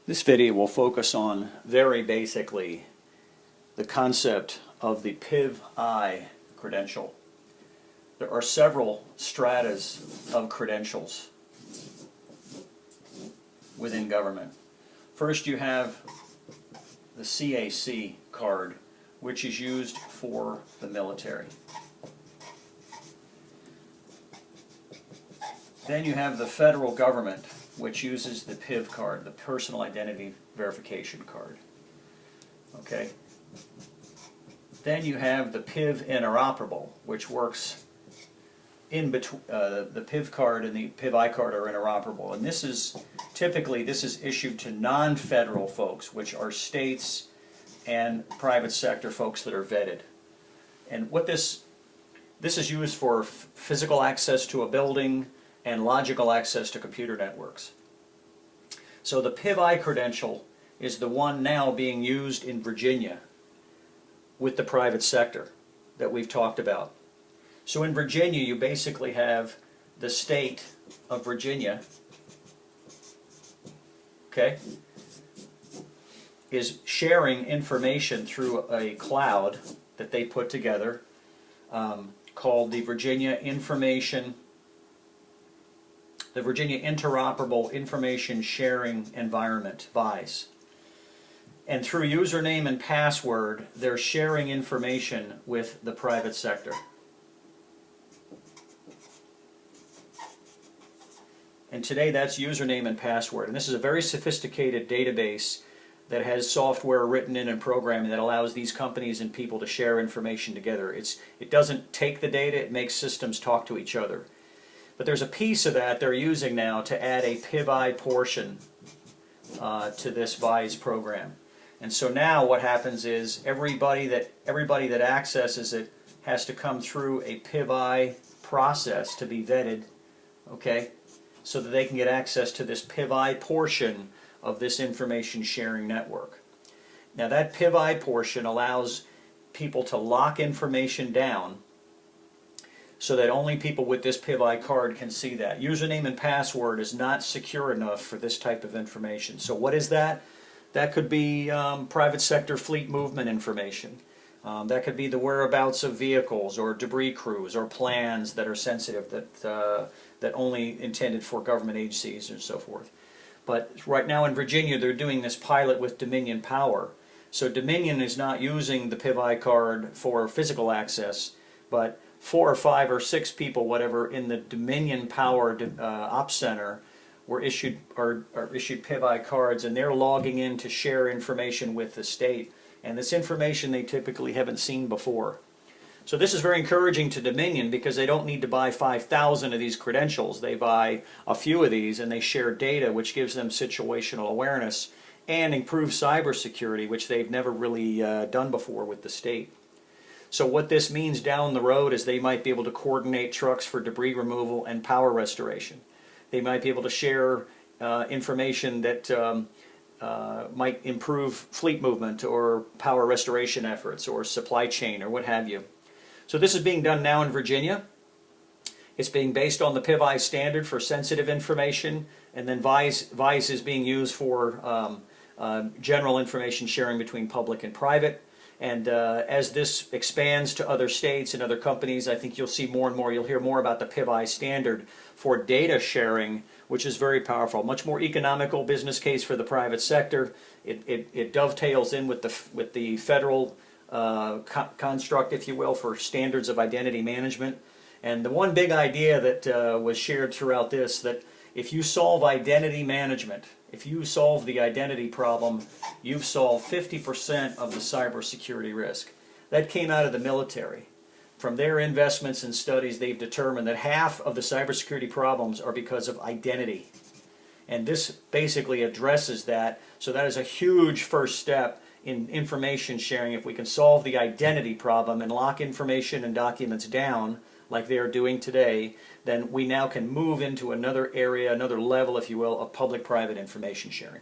This video will focus on, very basically, the concept of the PIV-I credential. There are several stratas of credentials within government. First, you have the CAC card, which is used for the military. Then you have the federal government, which uses the PIV card, the Personal Identity Verification card. Okay. Then you have the PIV interoperable, which works in between. The PIV card and the PIV-I card are interoperable, and this is typically issued to non-federal folks, which are states and private sector folks that are vetted. And what this is used for physical access to a building and logical access to computer networks. So the PIV-I credential is the one now being used in Virginia with the private sector that we've talked about. So in Virginia, you basically have the state of Virginia, okay, is sharing information through a cloud that they put together called the Virginia Interoperable Information Sharing Environment, VISE. And through username and password, they're sharing information with the private sector. And today that's username and password. And this is a very sophisticated database that has software written in and programming that allows these companies and people to share information together. It doesn't take the data, it makes systems talk to each other. But there's a piece of that they're using now to add a PIV-I portion to this VISE program. And so now what happens is everybody that accesses it has to come through a PIV-I process to be vetted, okay, so that they can get access to this PIV-I portion of this information sharing network. Now that PIV-I portion allows people to lock information down so that only people with this PIV-I card can see that. Username and password is not secure enough for this type of information. So what is that? That could be private sector fleet movement information. That could be the whereabouts of vehicles or debris crews or plans that are sensitive, that only intended for government agencies and so forth. But right now in Virginia they're doing this pilot with Dominion Power. So Dominion is not using the PIV-I card for physical access, but 4 or 5 or 6 people, whatever, in the Dominion Power Ops Center were issued PIV-I cards, and they're logging in to share information with the state. And this information they typically haven't seen before. So this is very encouraging to Dominion because they don't need to buy 5,000 of these credentials. They buy a few of these and they share data, which gives them situational awareness and improves cybersecurity, which they've never really done before with the state. So what this means down the road is they might be able to coordinate trucks for debris removal and power restoration. They might be able to share information that might improve fleet movement or power restoration efforts or supply chain or what have you. So this is being done now in Virginia. It's being based on the PIV-I standard for sensitive information, and then VISE is being used for general information sharing between public and private. And as this expands to other states and other companies, I think you'll see more and more, you'll hear more about the PIV-I standard for data sharing, which is very powerful. Much more economical business case for the private sector. It dovetails in with the federal construct, if you will, for standards of identity management. And the one big idea that was shared throughout this, that if you solve identity management, if you solve the identity problem, you've solved 50% of the cybersecurity risk. That came out of the military. From their investments and studies, they've determined that half of the cybersecurity problems are because of identity. And this basically addresses that. So that is a huge first step in information sharing. If we can solve the identity problem and lock information and documents down like they are doing today, then we now can move into another area, another level, if you will, of public-private information sharing.